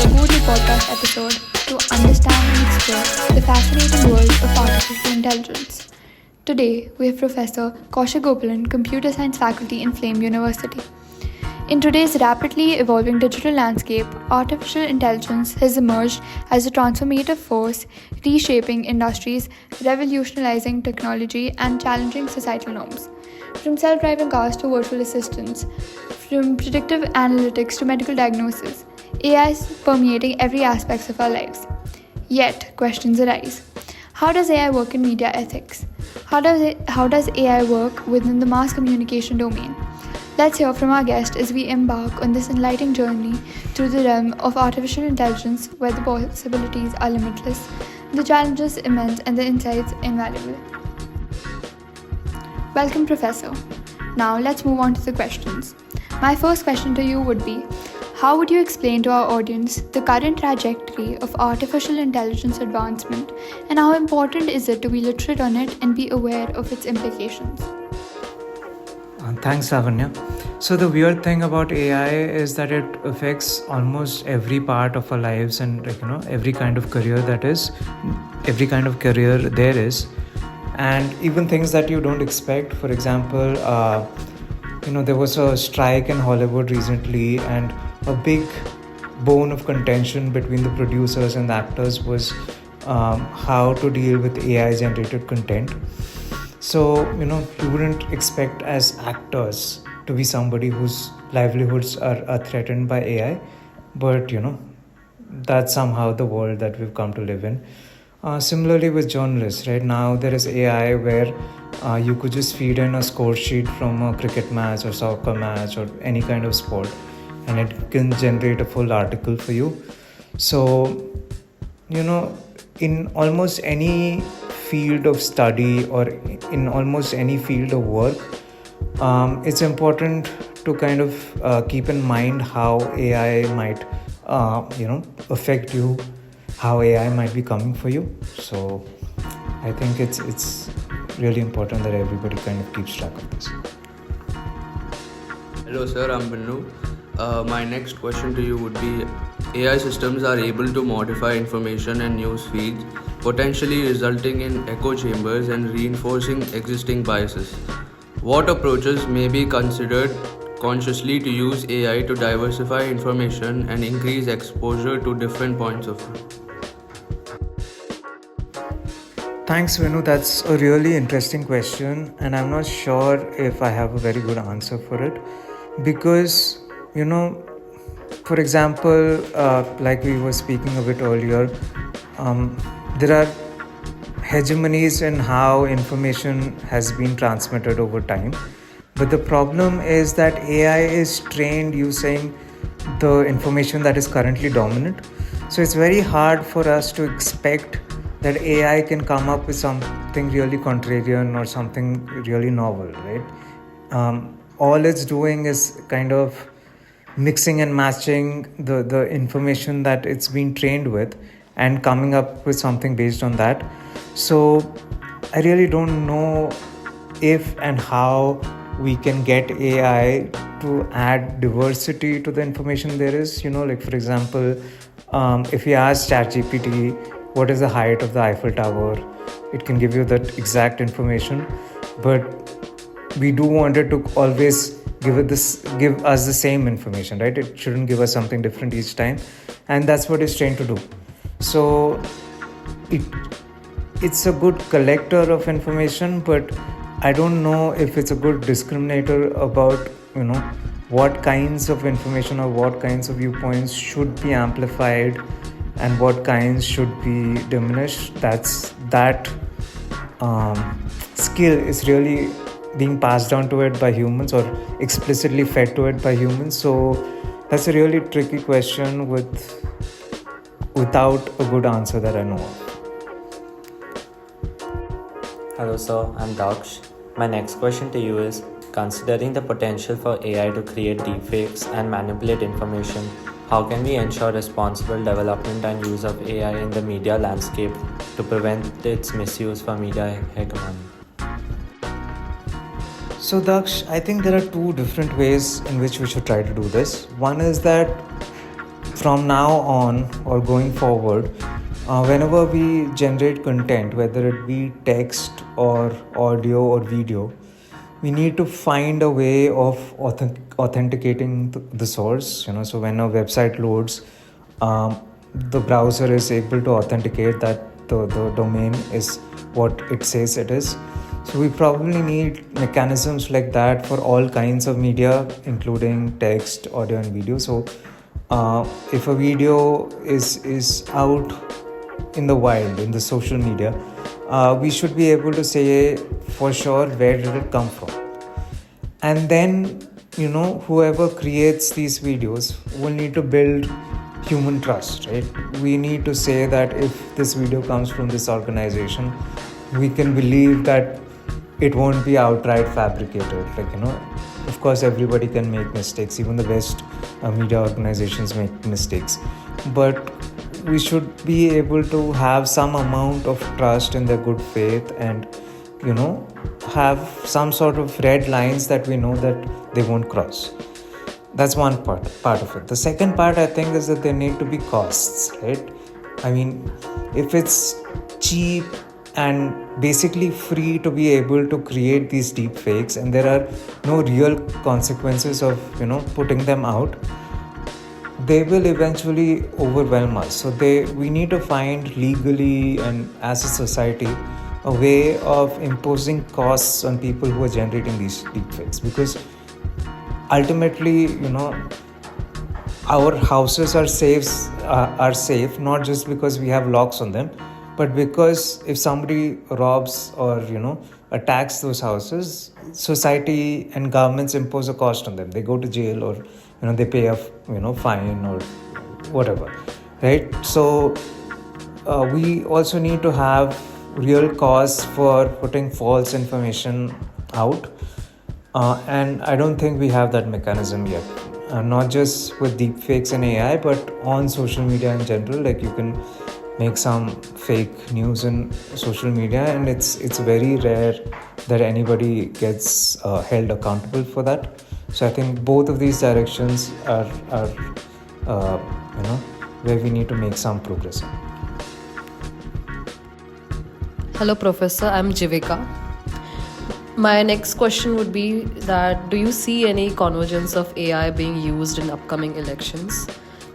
your go-to podcast episode to understand and explore the fascinating world of artificial intelligence. Today, we have Professor Kaushik Gopalan, Computer Science faculty in Flame University. In today's rapidly evolving digital landscape, artificial intelligence has emerged as a transformative force, reshaping industries, revolutionizing technology, and challenging societal norms. From self-driving cars to virtual assistants, from predictive analytics to medical diagnosis, AI is permeating every aspect of our lives. Yet, questions arise. How does AI work in media ethics? How does AI work within the mass communication domain? Let's hear from our guest as we embark on this enlightening journey through the realm of artificial intelligence where the possibilities are limitless, the challenges immense, and the insights invaluable. Welcome, Professor. Now let's move on to the questions. My first question to you would be, how would you explain to our audience the current trajectory of artificial intelligence advancement and how important is it to be literate on it and be aware of its implications? Thanks, Lavanya. So the weird thing about AI is that it affects almost every part of our lives and every kind of career there is, and even things that you don't expect. For example, there was a strike in Hollywood recently, and a big bone of contention between the producers and the actors was how to deal with AI-generated content. So, you wouldn't expect as actors to be somebody whose livelihoods are threatened by AI, but, that's somehow the world that we've come to live in. Similarly with journalists, right now there is AI where you could just feed in a score sheet from a cricket match or soccer match or any kind of sport, and it can generate a full article for you. So, in almost any field of study or in almost any field of work, it's important to kind of keep in mind how AI might, affect you, how AI might be coming for you. So I think it's really important that everybody kind of keeps track of this. Hello sir, I'm Binnu. My next question to you would be, AI systems are able to modify information and news feeds, potentially resulting in echo chambers and reinforcing existing biases. What approaches may be considered consciously to use AI to diversify information and increase exposure to different points of view? Thanks, Vinu. That's a really interesting question, and I'm not sure if I have a very good answer for it because, for example, like we were speaking a bit earlier, there are hegemonies in how information has been transmitted over time. But the problem is that AI is trained using the information that is currently dominant. So it's very hard for us to expect that AI can come up with something really contrarian or something really novel, right? All it's doing is kind of mixing and matching the information that it's been trained with and coming up with something based on that. So I really don't know if and how we can get AI to add diversity to the information there is. Like for example, if you ask ChatGPT what is the height of the Eiffel Tower, it can give you that exact information, but we do want it to always give us the same information, right? It shouldn't give us something different each time, and that's what it's trained to do. So it's a good collector of information, but I don't know if it's a good discriminator about what kinds of information or what kinds of viewpoints should be amplified and what kinds should be diminished. That skill is really being passed down to it by humans or explicitly fed to it by humans. So that's a really tricky question without a good answer that I know of. Hello sir, I'm Daksh. My next question to you is, considering the potential for AI to create deepfakes and manipulate information, how can we ensure responsible development and use of AI in the media landscape to prevent its misuse for media hegemony? So Daksh, I think there are two different ways in which we should try to do this. One is that from now on or going forward, whenever we generate content, whether it be text or audio or video, we need to find a way of authenticating the source. So when a website loads, the browser is able to authenticate that the domain is what it says it is. So we probably need mechanisms like that for all kinds of media, including text, audio, and video. So if a video is out in the wild, in the social media, we should be able to say for sure where did it come from. And then, whoever creates these videos will need to build human trust, right? We need to say that if this video comes from this organization, we can believe that it won't be outright fabricated. Of course, everybody can make mistakes. Even the best media organizations make mistakes. But we should be able to have some amount of trust in their good faith and, have some sort of red lines that we know that they won't cross. That's one part of it. The second part, I think, is that there need to be costs, right? I mean, if it's cheap and basically free to be able to create these deep fakes and there are no real consequences of putting them out, they will eventually overwhelm us. So we need to find legally and as a society a way of imposing costs on people who are generating these deepfakes, because ultimately, our houses are safe not just because we have locks on them, but because if somebody robs or attacks those houses, society and governments impose a cost on them. They go to jail or they pay a fine or whatever, right? So we also need to have real costs for putting false information out, and I don't think we have that mechanism yet. Not just with deepfakes and AI, but on social media in general. Like, you can make some fake news in social media, and it's very rare that anybody gets held accountable for that. So I think both of these directions are where we need to make some progress. Hello, Professor. I'm Jivika. My next question would be that do you see any convergence of AI being used in upcoming elections?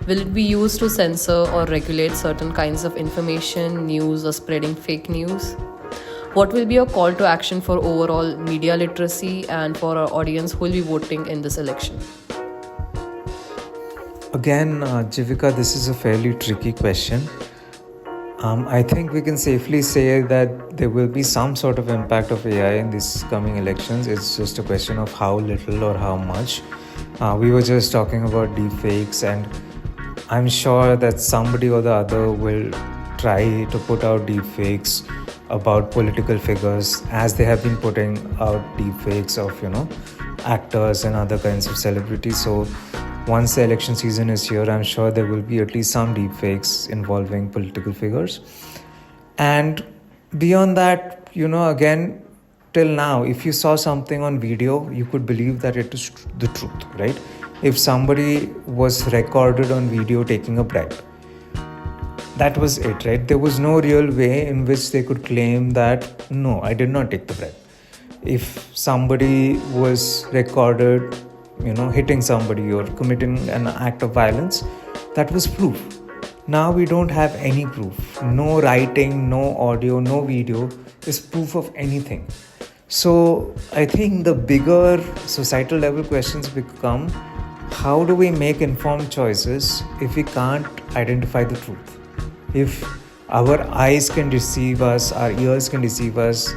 Will it be used to censor or regulate certain kinds of information, news, or spreading fake news? What will be your call to action for overall media literacy and for our audience who will be voting in this election? Again, Jivika, this is a fairly tricky question. I think we can safely say that there will be some sort of impact of AI in these coming elections. It's just a question of how little or how much. We were just talking about deepfakes, and I'm sure that somebody or the other will try to put out deepfakes about political figures, as they have been putting out deepfakes of, actors and other kinds of celebrities. So once the election season is here, I'm sure there will be at least some deepfakes involving political figures. And beyond that, again, till now, if you saw something on video, you could believe that it is the truth, right? If somebody was recorded on video taking a bribe, that was it, right? There was no real way in which they could claim that, no, I did not take the bribe. If somebody was recorded hitting somebody or committing an act of violence, that was proof. Now we don't have any proof. No writing, no audio, no video is proof of anything. So I think the bigger societal level questions become, how do we make informed choices if we can't identify the truth? If our eyes can deceive us, our ears can deceive us,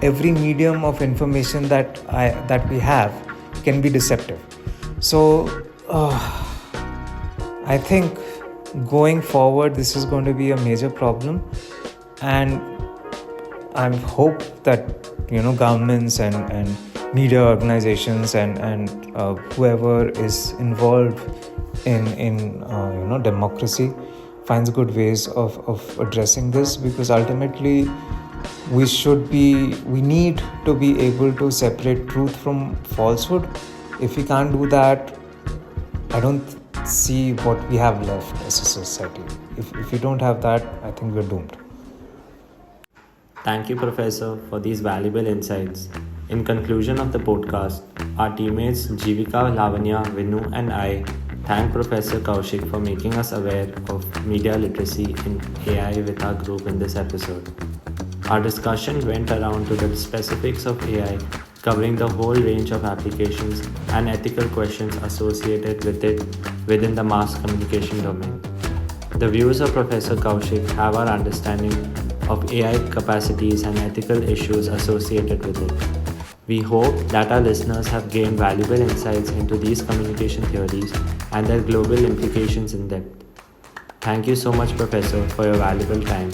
every medium of information that we have can be deceptive. So I think going forward, this is going to be a major problem, and I hope that governments and media organizations and whoever is involved in democracy finds good ways of addressing this, because ultimately we need to be able to separate truth from falsehood. If we can't do that, I don't see what we have left as a society. If we don't have that, I think we're doomed. Thank you, Professor, for these valuable insights. In conclusion of the podcast, our teammates Jivika, Lavanya, Vinu, and I thank Professor Kaushik for making us aware of media literacy in AI with our group in this episode. Our discussion went around to the specifics of AI, covering the whole range of applications and ethical questions associated with it within the mass communication domain. The views of Professor Kaushik have our understanding of AI capacities and ethical issues associated with it. We hope that our listeners have gained valuable insights into these communication theories and their global implications in depth. Thank you so much, Professor, for your valuable time.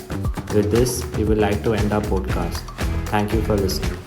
With this, we would like to end our podcast. Thank you for listening.